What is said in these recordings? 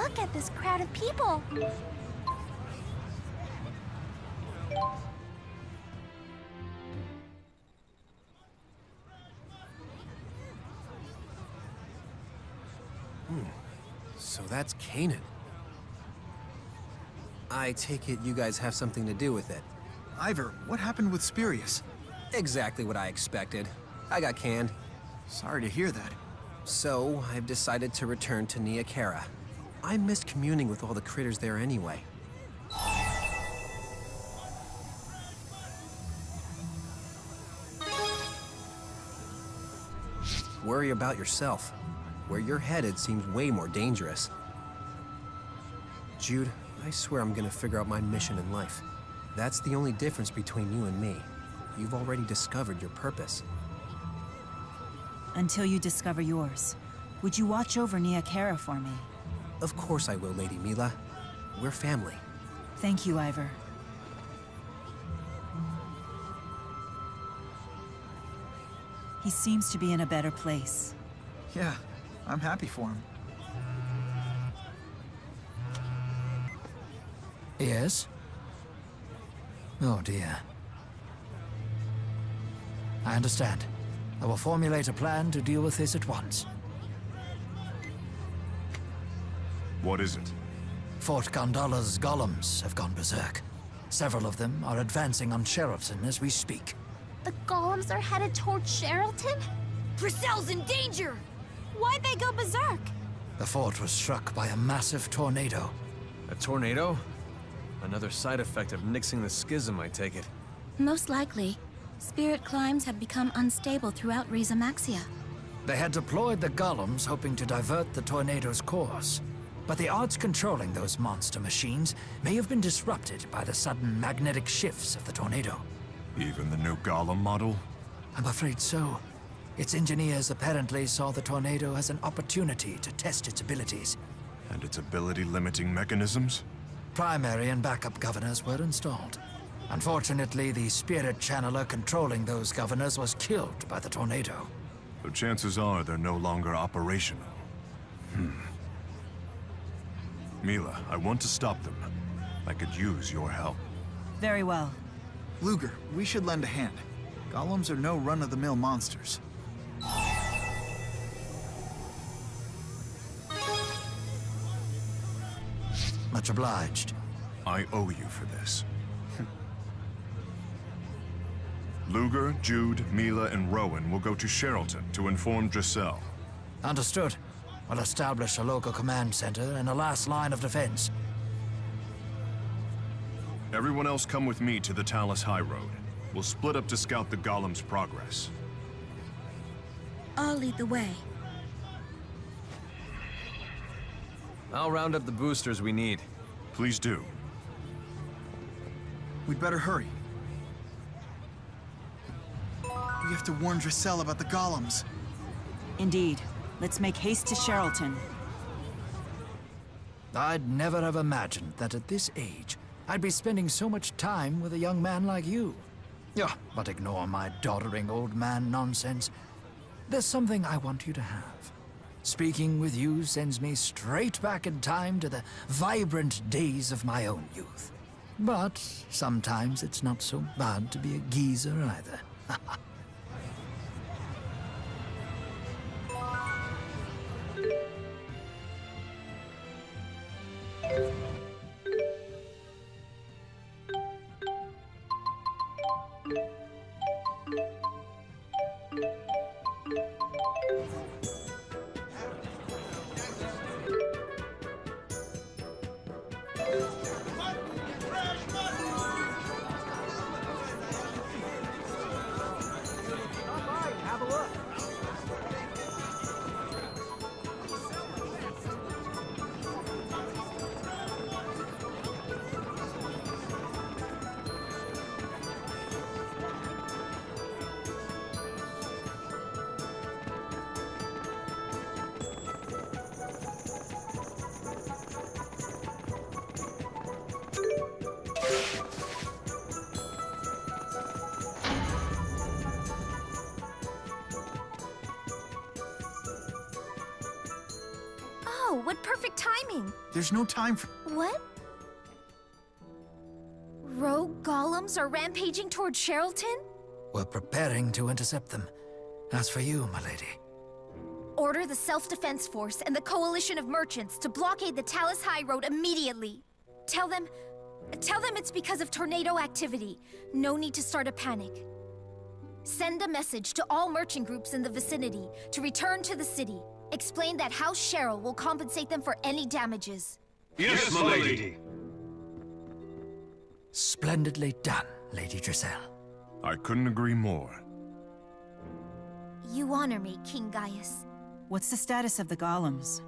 Look at this crowd of people. So that's Canaan. I take it you guys have something to do with it. Ivor, what happened with Spirius? Exactly what I expected. I got canned. Sorry to hear that. So, I've decided to return to Neokera. I missed communing with all the critters there anyway. Worry about yourself. Where you're headed seems way more dangerous. Jude, I swear I'm gonna figure out my mission in life. That's the only difference between you and me. You've already discovered your purpose. Until you discover yours. Would you watch over Neokera for me? Of course I will, Lady Mila. We're family. Thank you, Ivor. He seems to be in a better place. Yeah, I'm happy for him. Yes? Oh dear. I understand. I will formulate a plan to deal with this at once. What is it? Fort Gondola's golems have gone berserk. Several of them are advancing on Sheraton as we speak. The golems are headed towards Sheraton? Briselle's in danger! Why'd they go berserk? The fort was struck by a massive tornado. A tornado? Another side effect of nixing the schism, I take it. Most likely. Spirit climbs have become unstable throughout Riza Maxia. They had deployed the golems hoping to divert the tornado's course. But the odds controlling those monster machines may have been disrupted by the sudden magnetic shifts of the tornado. Even the new golem model? I'm afraid so. Its engineers apparently saw the tornado as an opportunity to test its abilities. And its ability-limiting mechanisms? Primary and backup governors were installed. Unfortunately, the spirit channeler controlling those governors was killed by the tornado. So chances are they're no longer operational. Mila, I want to stop them. I could use your help. Very well. Luger, we should lend a hand. Golems are no run-of-the-mill monsters. Much obliged. I owe you for this. Luger, Jude, Mila, and Rowan will go to Sheraton to inform Giselle. Understood. We'll establish a local command center and a last line of defense. Everyone else come with me to the Talus High Road. We'll split up to scout the golem's progress. I'll lead the way. I'll round up the boosters we need. Please do. We'd better hurry. We have to warn Giselle about the golems. Indeed. Let's make haste to Sheraton. I'd never have imagined that at this age, I'd be spending so much time with a young man like you. Yeah, but ignore my doddering old man nonsense. There's something I want you to have. Speaking with you sends me straight back in time to the vibrant days of my own youth. But sometimes it's not so bad to be a geezer either. Whoa, what perfect timing! There's no time for... What? Rogue golems are rampaging toward Sherrilton? We're preparing to intercept them. As for you, my lady. Order the Self-Defense Force and the Coalition of Merchants to blockade the Talus High Road immediately. Tell them it's because of tornado activity. No need to start a panic. Send a message to all merchant groups in the vicinity to return to the city. Explain that House Cheryl will compensate them for any damages. Yes, my lady. Splendidly done, Lady Drissel. I couldn't agree more. You honor me, King Gaius. What's the status of the golems?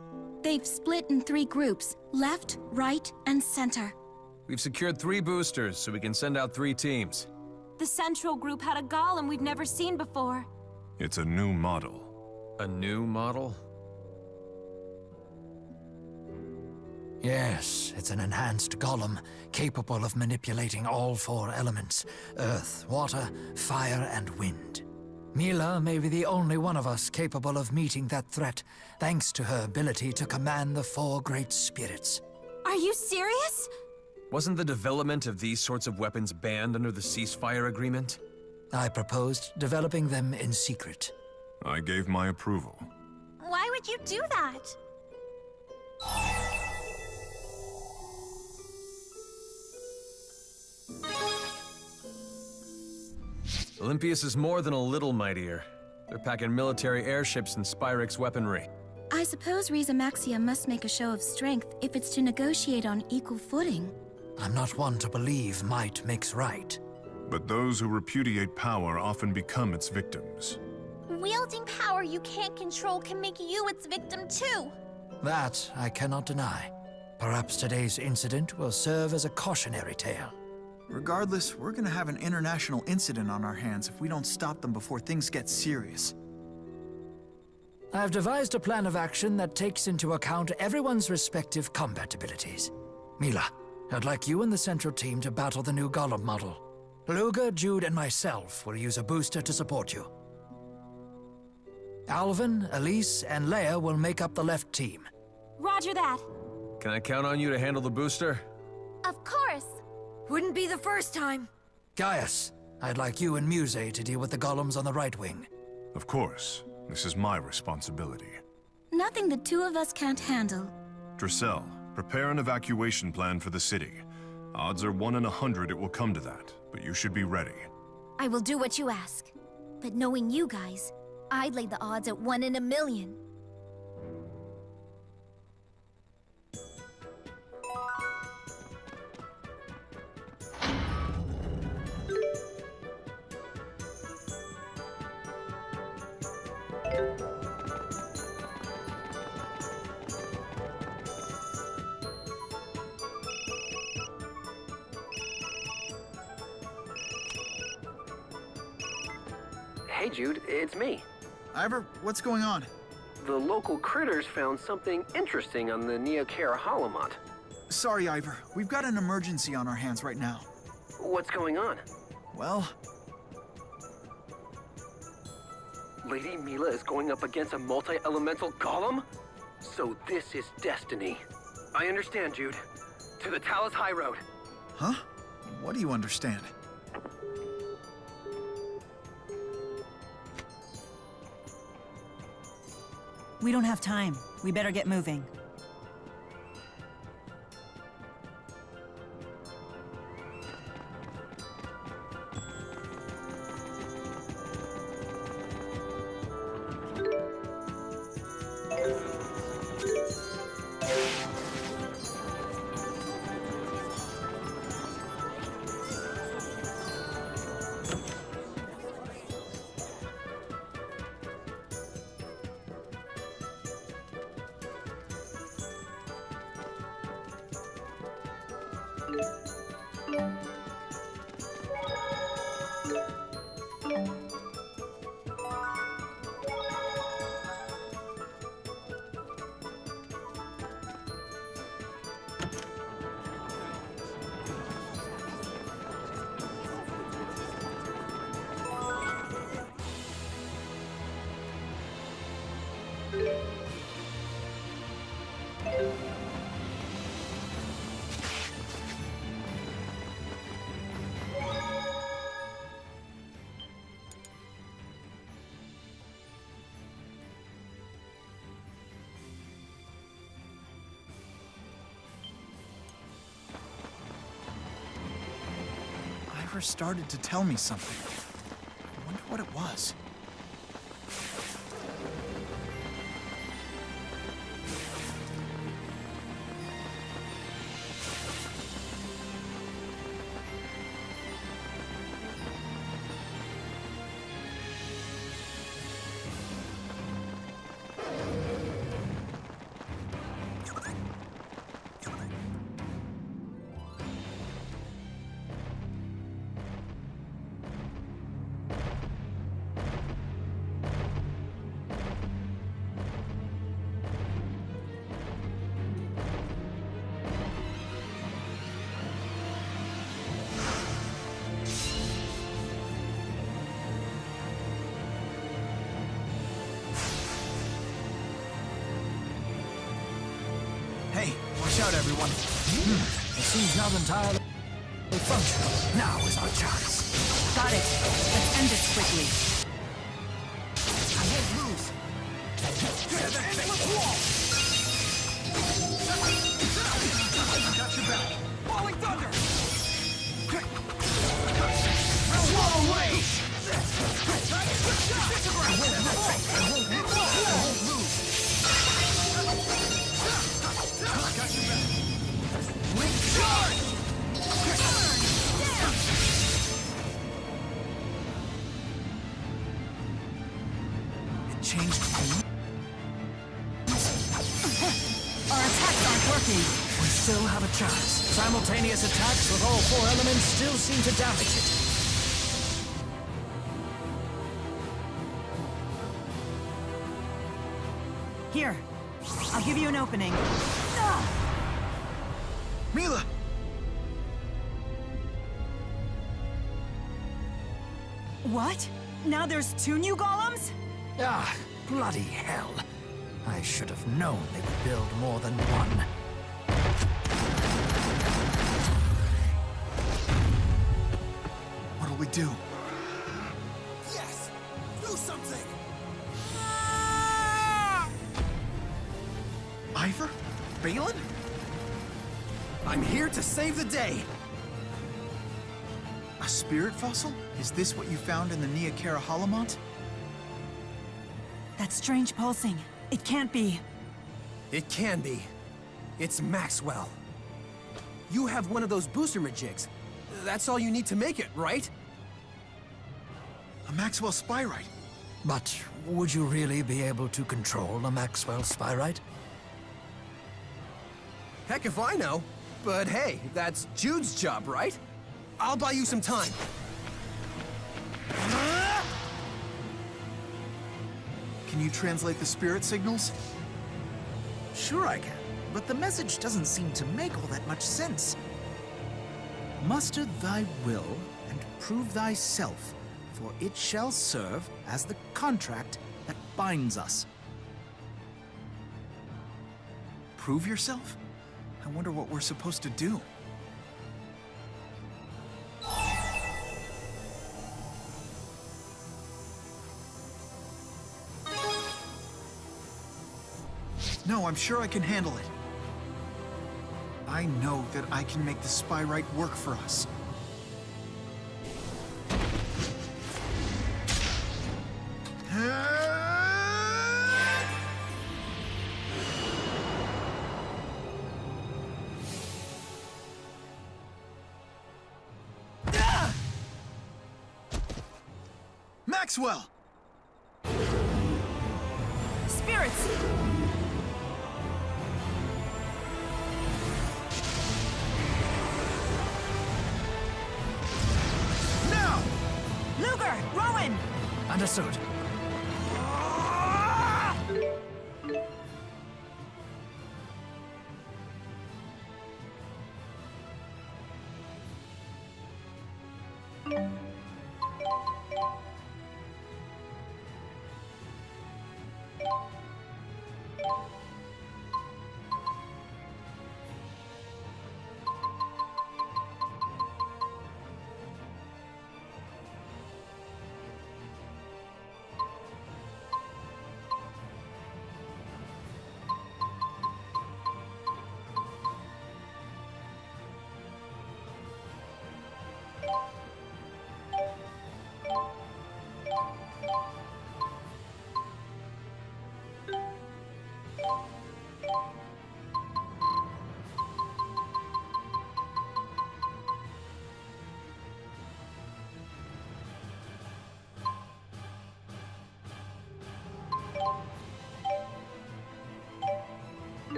They've split in 3 groups, left, right, and center. We've secured 3 boosters, so we can send out 3 teams. The central group had a golem we've never seen before. It's a new model. A new model? Yes, it's an enhanced golem, capable of manipulating all 4 elements: earth, water, fire, and wind. Mila may be the only one of us capable of meeting that threat, thanks to her ability to command the 4 great spirits. Are you serious? Wasn't the development of these sorts of weapons banned under the ceasefire agreement? I proposed developing them in secret. I gave my approval. Why would you do that? Olympius is more than a little mightier. They're packing military airships and Spyrix weaponry. I suppose Riza Maxia must make a show of strength if it's to negotiate on equal footing. I'm not one to believe might makes right. But those who repudiate power often become its victims. Wielding power you can't control can make you its victim too. That I cannot deny. Perhaps today's incident will serve as a cautionary tale. Regardless, we're gonna have an international incident on our hands if we don't stop them before things get serious. I've devised a plan of action that takes into account everyone's respective combat abilities. Mila, I'd like you and the central team to battle the new golem model. Luga, Jude, and myself will use a booster to support you. Alvin, Elise, and Leia will make up the left team. Roger that. Can I count on you to handle the booster? Of course. Wouldn't be the first time. Gaius, I'd like you and Muse to deal with the golems on the right wing. Of course. This is my responsibility. Nothing the 2 of us can't handle. Drissel, prepare an evacuation plan for the city. Odds are 1 in 100 it will come to that, but you should be ready. I will do what you ask. But knowing you guys, I'd lay the odds at 1 in a million. Hey Jude, it's me. Ivor, what's going on? The local critters found something interesting on the Neokara Holomont. Sorry, Ivor. We've got an emergency on our hands right now. What's going on? Well, Lady Mila is going up against a multi-elemental golem? So this is destiny. I understand, Jude. To the Talus High Road. huh? What do you understand? We don't have time. We better get moving. Ivor started to tell me something. I wonder what it was. Hey, watch out, everyone. It seems not entirely functional. Now is our chance. Got it. Let's end this quickly. I won't lose. Got your back. Falling thunder! Swallow away! It changed me. Our attacks aren't working. We still have a chance. Simultaneous attacks with all four elements still seem to damage it. Here, I'll give you an opening. Mila! What? Now there's 2 new golems? Ah, bloody hell. I should have known they would build more than one. What'll we do? Yes! Do something! Ivor? Balin? I'm here to save the day! A spirit fossil? Is this what you found in the Neokera Holomont? That strange pulsing. It can't be. It can be. It's Maxwell. You have one of those booster majigs. That's all you need to make it, right? A Maxwell Spyrite. But would you really be able to control a Maxwell Spyrite? Heck if I know. But hey, that's Jude's job, right? I'll buy you some time. Can you translate the spirit signals? Sure I can, but the message doesn't seem to make all that much sense. Muster thy will and prove thyself, for it shall serve as the contract that binds us. Prove yourself? I wonder what we're supposed to do. No, I'm sure I can handle it. I know that I can make the Spyrite work for us. Maxwell! Spirits! Now! Luger! Rowan! Understood.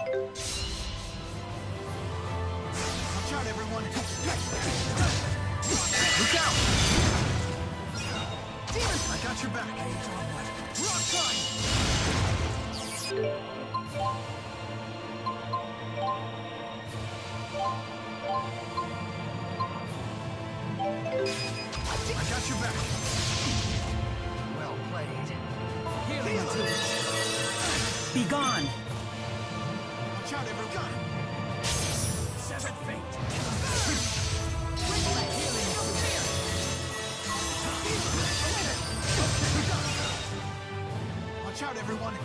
Watch out, everyone! Look out! Demon! I got your back. Rock slide! I got your back. Well played. Healing to it. Be gone! Watch out, everyone! Severed fate. Watch out, everyone!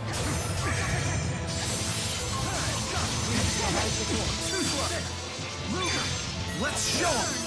Let's show 'em!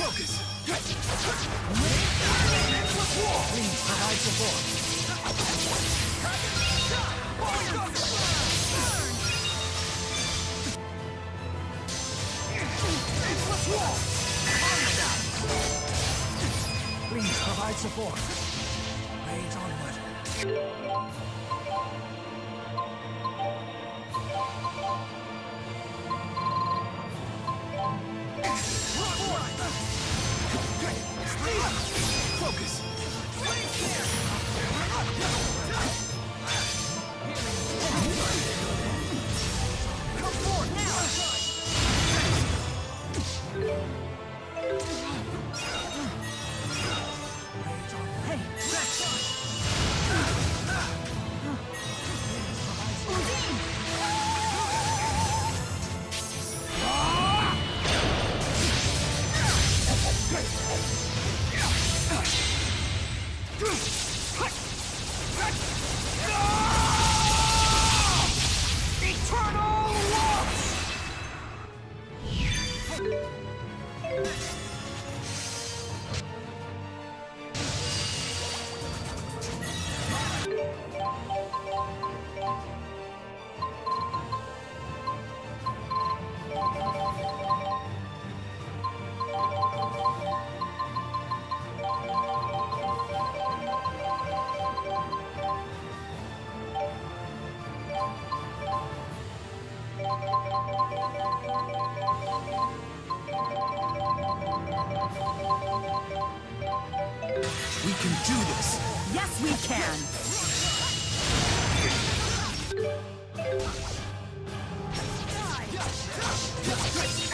Focus! Please provide support. Please provide support. Rage onward. Focus! Come forth now! Hey! We can do this! Yes, we can!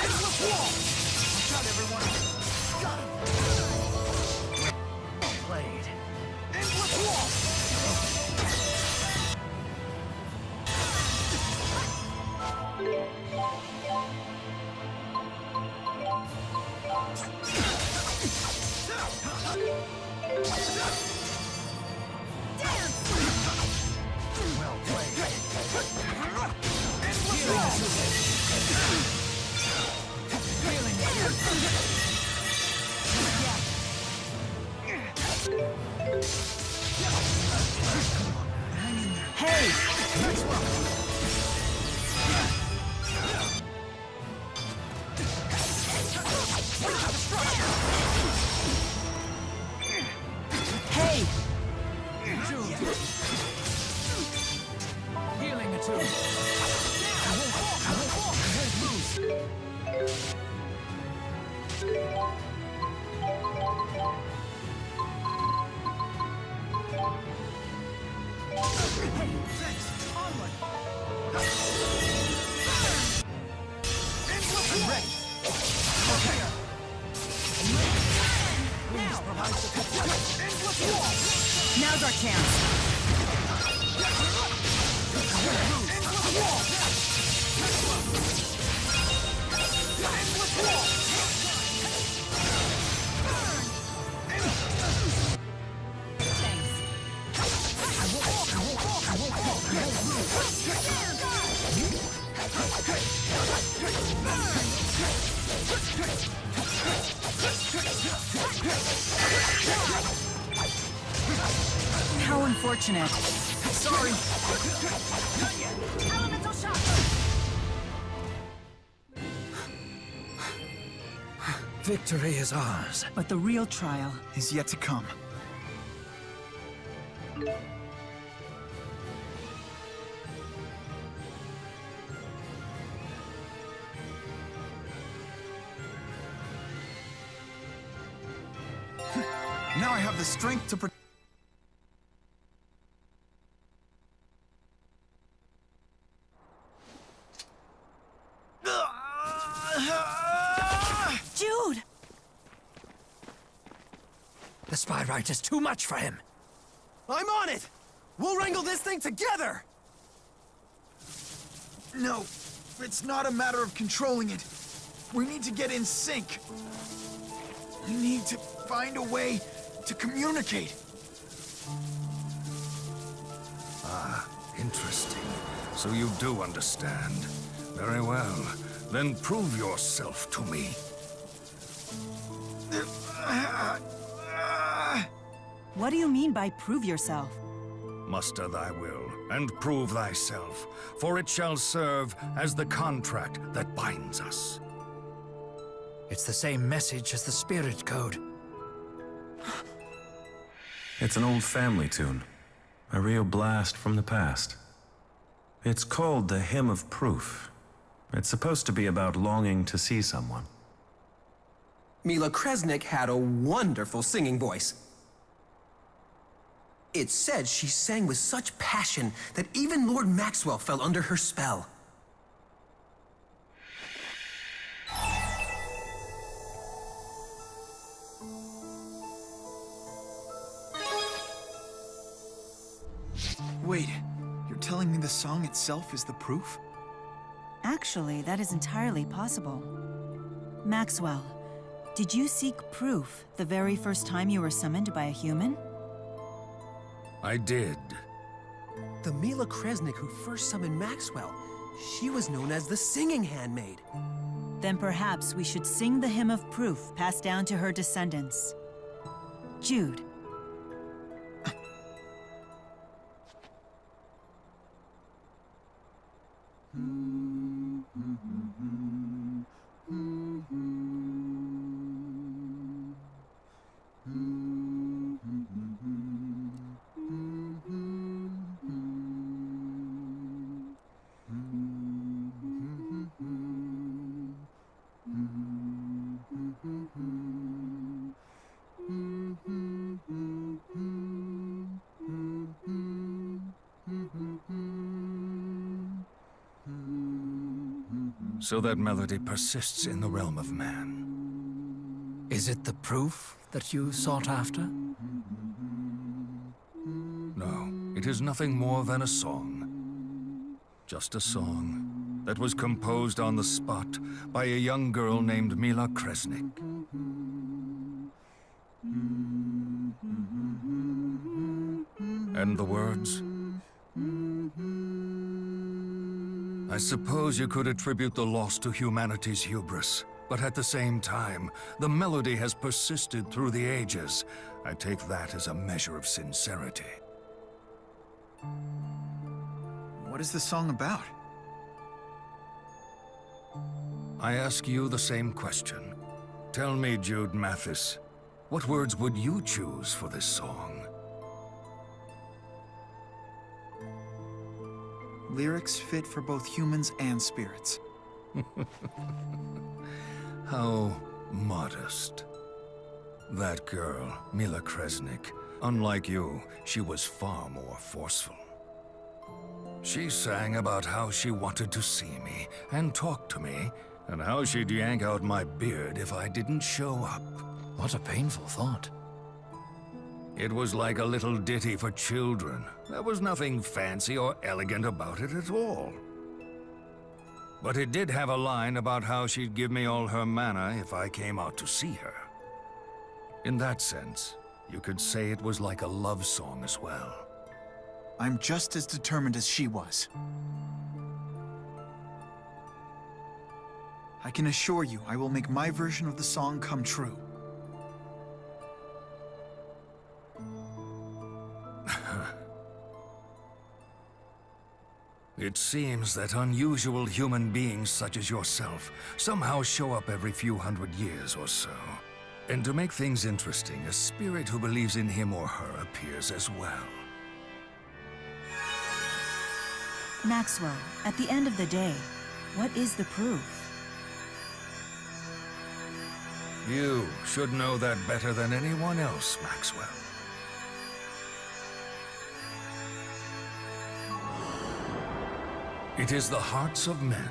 Endless wall! Watch out, everyone! Got him! Well played. Endless wall! Well played. Endless wall! Healing Hey! Next one! Hey! Healing a two. Loose. Hey, thanks. Onward. I'm ready. Okay. Now's our chance. How unfortunate. Sorry. Elemental shock! Victory is ours. But the real trial. Is yet to come. Now I have the strength to Jude! The spy right is too much for him. I'm on it! We'll wrangle this thing together! No, it's not a matter of controlling it. We need to get in sync. We need to find a way to communicate. Ah, interesting. So you do understand. Very well. Then prove yourself to me. What do you mean by prove yourself? Muster thy will, and prove thyself, for it shall serve as the contract that binds us. It's the same message as the spirit code. It's an old family tune. A real blast from the past. It's called the Hymn of Proof. It's supposed to be about longing to see someone. Mila Kresnik had a wonderful singing voice. It's said she sang with such passion that even Lord Maxwell fell under her spell. Wait, you're telling me the song itself is the proof? Actually, that is entirely possible. Maxwell, did you seek proof the very first time you were summoned by a human? I did. The Mila Kresnik who first summoned Maxwell, she was known as the Singing Handmaid. Then perhaps we should sing the Hymn of Proof passed down to her descendants. Jude. So that melody persists in the realm of man. Is it the proof that you sought after? No, it is nothing more than a song. Just a song that was composed on the spot by a young girl named Mila Kresnik. And the words? I suppose you could attribute the loss to humanity's hubris, but at the same time, the melody has persisted through the ages. I take that as a measure of sincerity. What is the song about? I ask you the same question. Tell me, Jude Mathis, what words would you choose for this song? Lyrics fit for both humans and spirits. How modest. That girl, Mila Kresnik, unlike you, she was far more forceful. She sang about how she wanted to see me and talk to me, and how she'd yank out my beard if I didn't show up. What a painful thought. It was like a little ditty for children. There was nothing fancy or elegant about it at all. But it did have a line about how she'd give me all her mana if I came out to see her. In that sense, you could say it was like a love song as well. I'm just as determined as she was. I can assure you I will make my version of the song come true. It seems that unusual human beings such as yourself somehow show up every few hundred years or so. And to make things interesting, a spirit who believes in him or her appears as well. Maxwell, at the end of the day, what is the proof? You should know that better than anyone else, Maxwell. It is the hearts of men.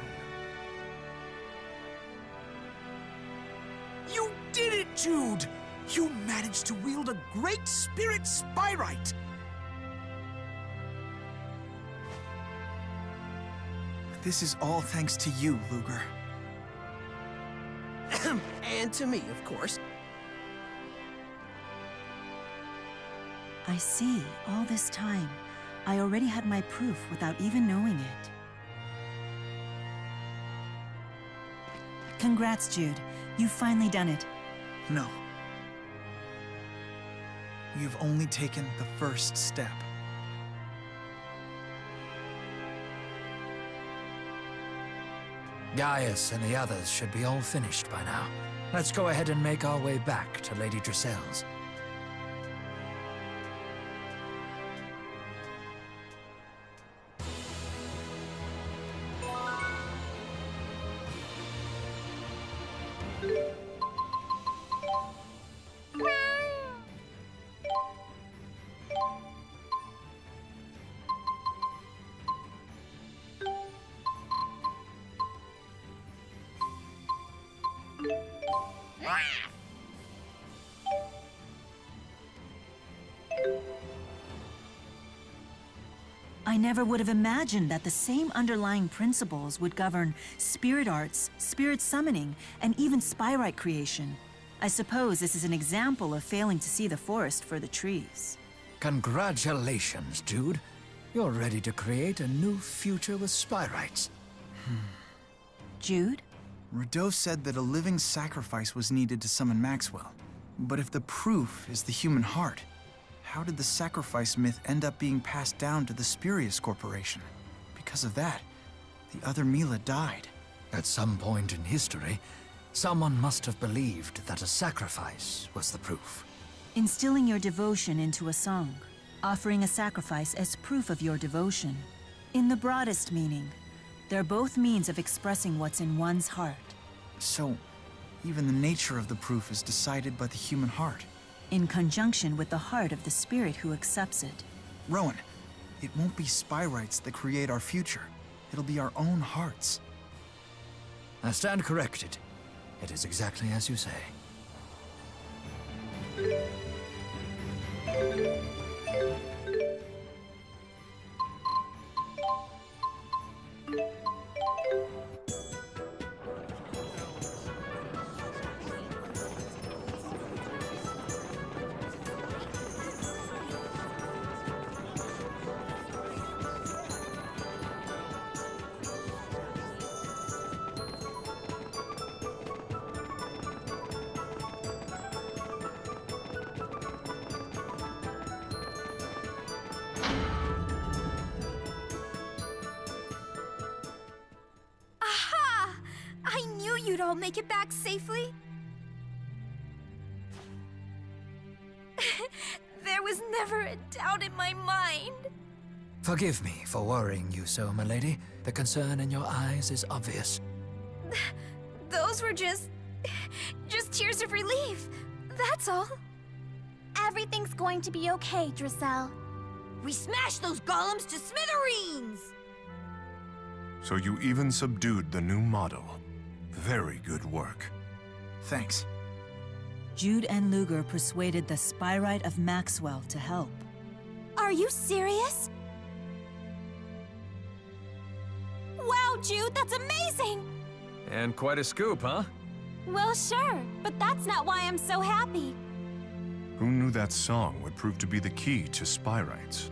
You did it, Jude! You managed to wield a great spirit spyrite! This is all thanks to you, Luger. And to me, of course. I see, all this time, I already had my proof without even knowing it. Congrats, Jude. You've finally done it. No. You've only taken the first step. Gaius and the others should be all finished by now. Let's go ahead and make our way back to Lady Drisell's. I never would have imagined that the same underlying principles would govern spirit arts, spirit summoning, and even spyrite creation. I suppose this is an example of failing to see the forest for the trees. Congratulations, Jude. You're ready to create a new future with spyrites. Jude? Rado said that a living sacrifice was needed to summon Maxwell. But if the proof is the human heart, how did the sacrifice myth end up being passed down to the Spurious Corporation? Because of that, the other Mila died. At some point in history, someone must have believed that a sacrifice was the proof. Instilling your devotion into a song, offering a sacrifice as proof of your devotion. In the broadest meaning, they're both means of expressing what's in one's heart. So, even the nature of the proof is decided by the human heart. In conjunction with the heart of the spirit who accepts it. Rowan, it won't be spyrites that create our future. It'll be our own hearts. I stand corrected. It is exactly as you say. You'd all make it back safely? There was never a doubt in my mind. Forgive me for worrying you so, milady. The concern in your eyes is obvious. Those were just tears of relief. That's all. Everything's going to be okay, Drisell. We smashed those golems to smithereens! So you even subdued the new model. Very good work. Thanks. Jude and Luger persuaded the Spyrite of Maxwell to help. Are you serious? Wow, Jude, that's amazing! And quite a scoop, huh? Well, sure, but that's not why I'm so happy. Who knew that song would prove to be the key to Spyrites?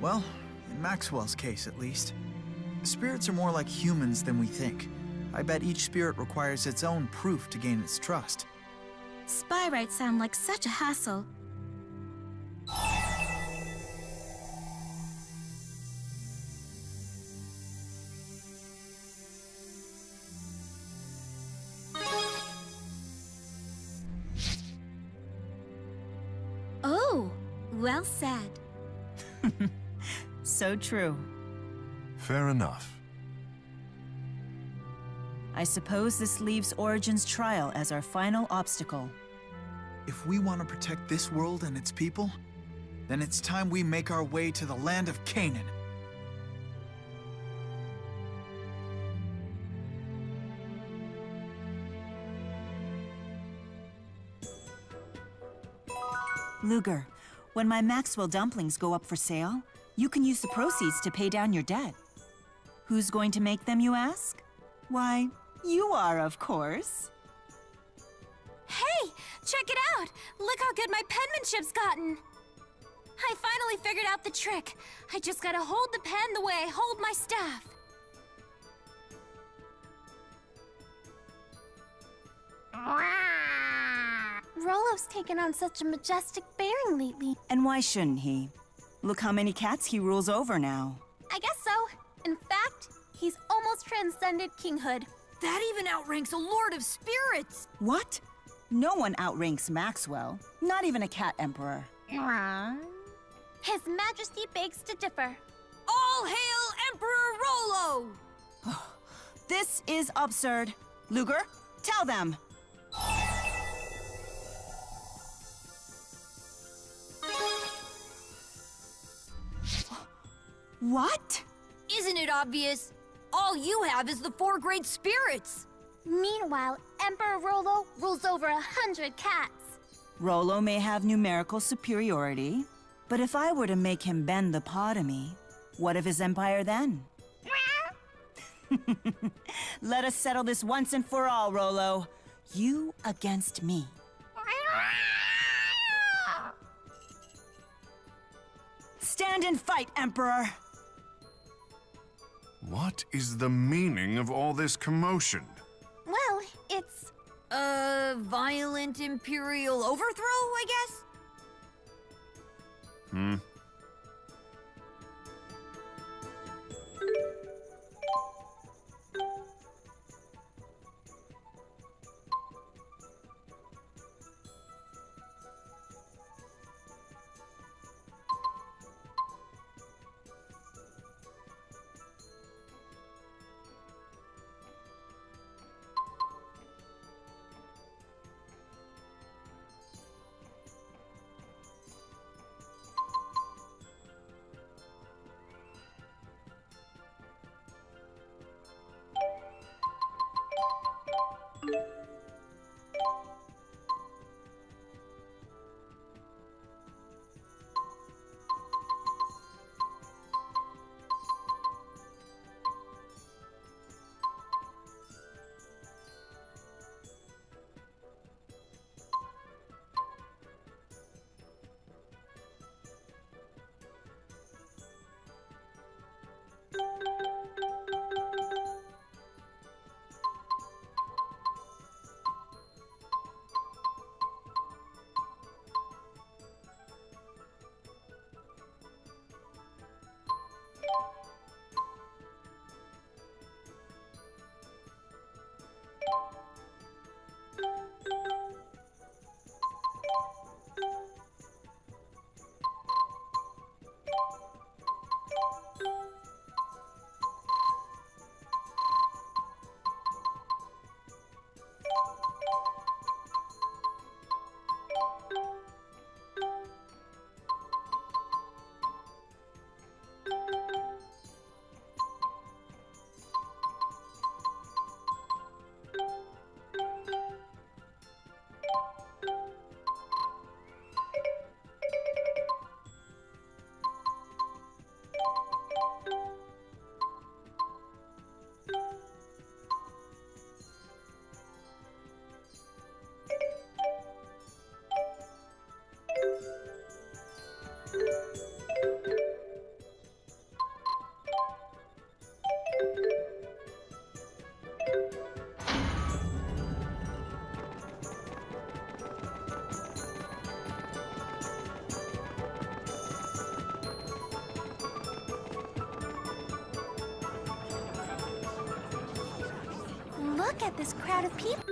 Well, in Maxwell's case at least. Spirits are more like humans than we think. I bet each spirit requires its own proof to gain its trust. Spyrites sound like such a hassle. Oh, well said. So true. Fair enough. I suppose this leaves Origin's trial as our final obstacle. If we want to protect this world and its people, then it's time we make our way to the land of Canaan. Luger, when my Maxwell dumplings go up for sale, you can use the proceeds to pay down your debt. Who's going to make them, you ask? Why, you are, of course. Hey, check it out! Look how good my penmanship's gotten! I finally figured out the trick. I just gotta hold the pen the way I hold my staff. Rolo's taken on such a majestic bearing lately. And why shouldn't he? Look how many cats he rules over now. I guess so. In fact, he's almost transcended kinghood. That even outranks a Lord of Spirits! What? No one outranks Maxwell. Not even a cat emperor. His Majesty begs to differ. All hail Emperor Rolo! This is absurd. Luger, tell them! What? Isn't it obvious? All you have is the 4 great spirits! Meanwhile, Emperor Rolo rules over 100 cats. Rolo may have numerical superiority, but if I were to make him bend the paw to me, what of his empire then? Let us settle this once and for all, Rolo. You against me. Stand and fight, Emperor! What is the meaning of all this commotion? Well, it's... Violent Imperial overthrow, I guess? Look at this crowd of people.